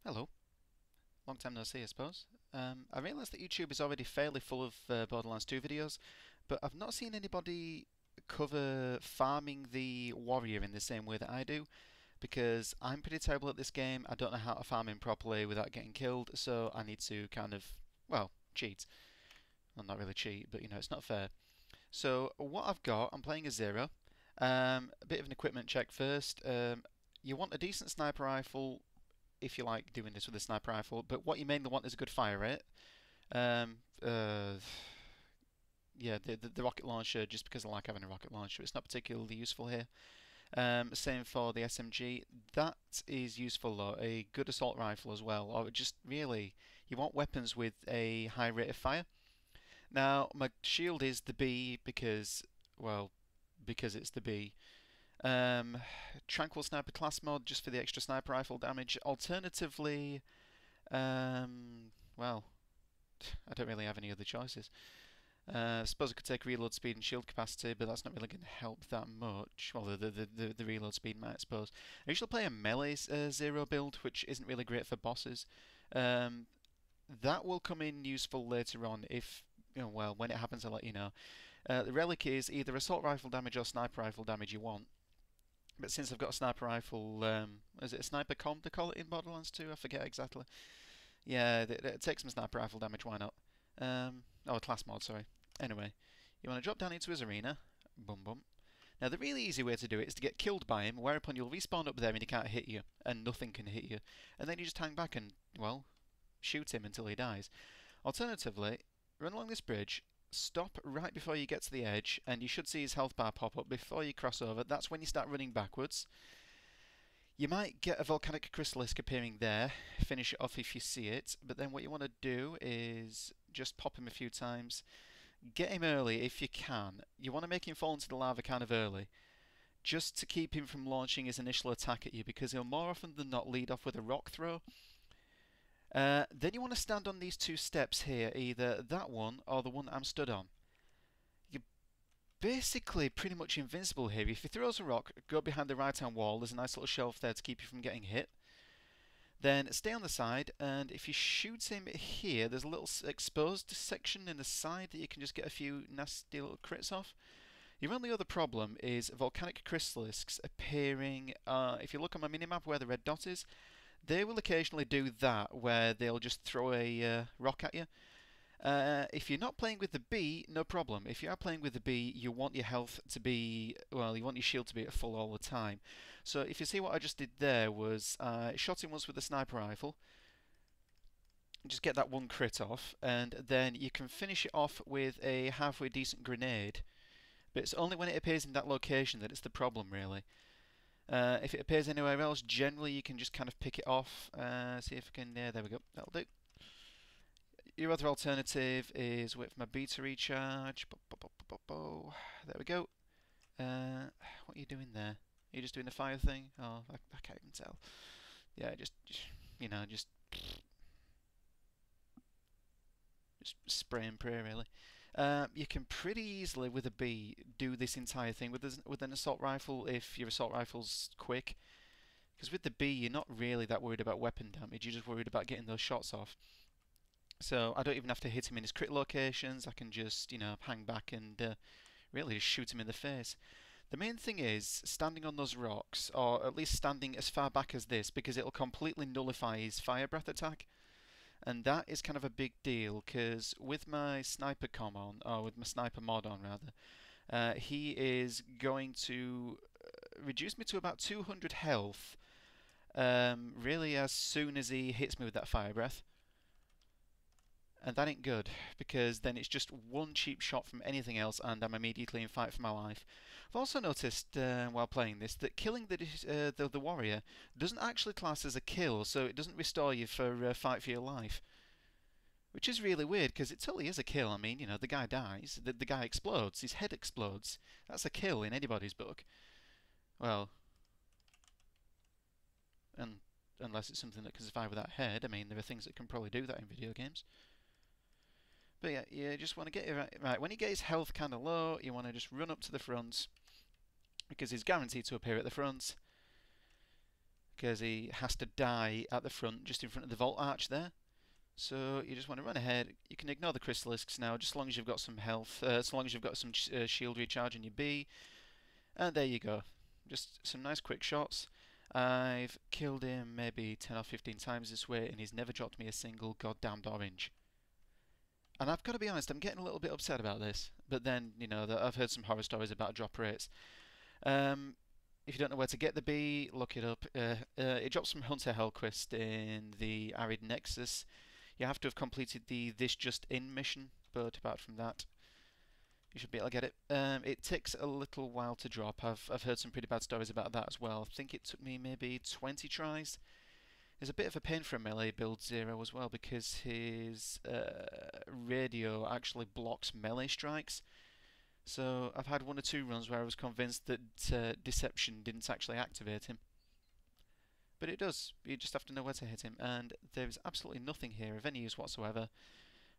Hello. Long time no see, I suppose. I realise that YouTube is already fairly full of Borderlands 2 videos, but I've not seen anybody cover farming the warrior in the same way that I do, because I'm pretty terrible at this game. I don't know how to farm him properly without getting killed, so I need to kind of, well, cheat. Well, not really cheat, but it's not fair. So what I've got, I'm playing a zero. A bit of an equipment check first. You want a decent sniper rifle if you like doing this with a sniper rifle, but what you mainly want is a good fire rate. Um, uh, yeah, the rocket launcher, just because I like having a rocket launcher, it's not particularly useful here. Same for the SMG. That is useful though. A good assault rifle as well, or just really, you want weapons with a high rate of fire. Now, my shield is the B because, well, because it's the B. Um, Tranquil Sniper class mod just for the extra sniper rifle damage. Alternatively, well, I don't really have any other choices. I suppose I could take reload speed and shield capacity, but that's not really going to help that much. Well, the reload speed might, I suppose. I usually play a melee zero build, which isn't really great for bosses. Um, that will come in useful later on if, well, when it happens, I'll let you know. The relic is either assault rifle damage or sniper rifle damage you want. But since I've got a sniper rifle, is it a sniper comp to call it in Borderlands 2? I forget exactly. Yeah, it takes some sniper rifle damage, why not? Oh, a class mod, sorry. Anyway, you want to drop down into his arena. Boom, boom. Now, the really easy way to do it is to get killed by him, whereupon you'll respawn up there and he can't hit you, and nothing can hit you. And then you just hang back and, well, shoot him until he dies. Alternatively, run along this bridge, stop right before you get to the edge, and you should see his health bar pop up before you cross over. That's when you start running backwards. You might get a volcanic crystallisk appearing there, finish it off if you see it, but then what you want to do is just pop him a few times. Get him early if you can. You want to make him fall into the lava kind of early, just to keep him from launching his initial attack at you, because he'll more often than not lead off with a rock throw. Then you want to stand on these two steps here, either that one or the one that I'm stood on. You're basically pretty much invincible here. If he throws a rock, go behind the right hand wall, there's a nice little shelf there to keep you from getting hit. Then stay on the side, and if you shoot him here, there's a little exposed section in the side that you can just get a few nasty little crits off. Your only other problem is volcanic crystallisks appearing, if you look on my minimap where the red dot is, they will occasionally do that, where they'll just throw a rock at you. If you're not playing with the B, no problem. If you are playing with the B, you want your health to be, well, you want your shield to be at full all the time. So if you see what I just did there was, shot him once with a sniper rifle, just get that one crit off, and then you can finish it off with a halfway decent grenade. But it's only when it appears in that location that it's the problem, really. If it appears anywhere else, generally you can just kind of pick it off. See if I can, there we go, that'll do. Your other alternative is with my beta recharge. There we go. What are you doing there? Are you just doing the fire thing? Oh, I can't even tell. Yeah, just spray and pray, really. You can pretty easily, with a B, do this entire thing with an assault rifle if your assault rifle's quick. Because with the B, you're not really that worried about weapon damage, you're just worried about getting those shots off. So I don't even have to hit him in his crit locations, I can just, hang back and really just shoot him in the face. The main thing is standing on those rocks, or at least standing as far back as this, because it'll completely nullify his fire breath attack. And that is kind of a big deal, because with my sniper com on, or with my sniper mod on rather, he is going to reduce me to about 200 health, really as soon as he hits me with that fire breath. And that ain't good, because then it's just one cheap shot from anything else and I'm immediately in fight for my life. I've also noticed, while playing this, that killing the warrior doesn't actually class as a kill, so it doesn't restore you for fight for your life. Which is really weird, because it totally is a kill. I mean, the guy dies, the guy explodes, his head explodes. That's a kill in anybody's book. Well, and unless it's something that can survive without head. I mean, there are things that can probably do that in video games. But yeah, you just want to get it right. When you get his health kind of low, you want to just run up to the front, because he's guaranteed to appear at the front. because he has to die at the front, just in front of the vault arch there. So you just want to run ahead. You can ignore the Chrysalisks now, just as long as you've got some health, as long as you've got some shield recharge in your B. And there you go. Just some nice quick shots. I've killed him maybe 10 or 15 times this way, and he's never dropped me a single goddamned orange. And I've got to be honest, I'm getting a little bit upset about this. But then, you know, I've heard some horror stories about drop rates. If you don't know where to get the B, look it up. It drops from Hunter Hellquist in the Arid Nexus. You have to have completed the This Just In mission, but apart from that, you should be able to get it. It takes a little while to drop. I've heard some pretty bad stories about that as well. I think it took me maybe 20 tries. It's a bit of a pain for a melee build 0 as well, because his radio actually blocks melee strikes. So I've had 1 or 2 runs where I was convinced that Deception didn't actually activate him. But it does. You just have to know where to hit him, and there's absolutely nothing here of any use whatsoever.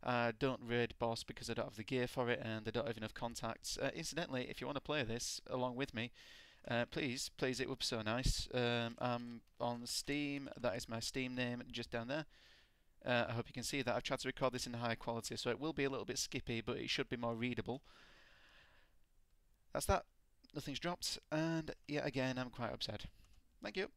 I don't raid boss because I don't have the gear for it, and I don't have enough contacts. Incidentally, if you want to play this along with me, please it would be so nice. I'm on Steam. That is my Steam name just down there. I hope you can see that. I've tried to record this in high quality, so it will be a little bit skippy, but it should be more readable. That's that. Nothing's dropped, and yet again I'm quite upset. Thank you.